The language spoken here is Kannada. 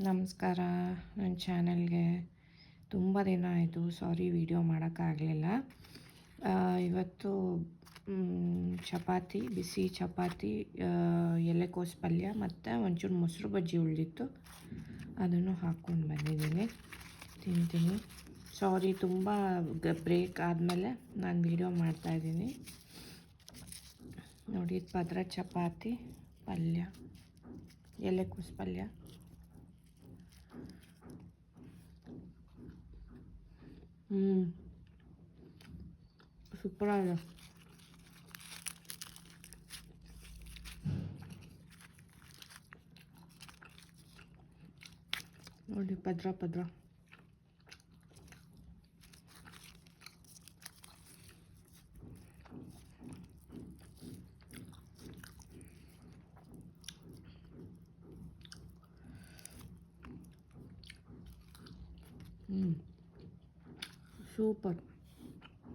ನಮಸ್ಕಾರ. ನನ್ನ ಚಾನಲ್ಗೆ ತುಂಬ ದಿನ ಆಯಿತು, ಸಾರಿ ವಿಡಿಯೋ ಮಾಡೋಕ್ಕಾಗಲಿಲ್ಲ. ಇವತ್ತು ಚಪಾತಿ, ಬಿಸಿ ಚಪಾತಿ, ಎಲೆಕೋಸು ಪಲ್ಯ ಮತ್ತು ಒಂಚೂರು ಮೊಸರು ಬಜ್ಜಿ ಉಳಿದಿತ್ತು, ಅದನ್ನು ಹಾಕ್ಕೊಂಡು ಬಂದಿದ್ದೀನಿ, ತಿಂತೀನಿ. ಸಾರಿ, ತುಂಬ ಬ್ರೇಕ್ ಆದಮೇಲೆ ನಾನು ವಿಡಿಯೋ ಮಾಡ್ತಾಯಿದ್ದೀನಿ. ನೋಡಿ, ಪದ್ರ ಚಪಾತಿ, ಪಲ್ಯ, ಎಲೆಕೋಸು ಪಲ್ಯ. ಸೂಪರಾಗಿದೆ. ನೋಡಿ, ಪದ್ರ ಪದ್ರ. ಸೂಪರ್.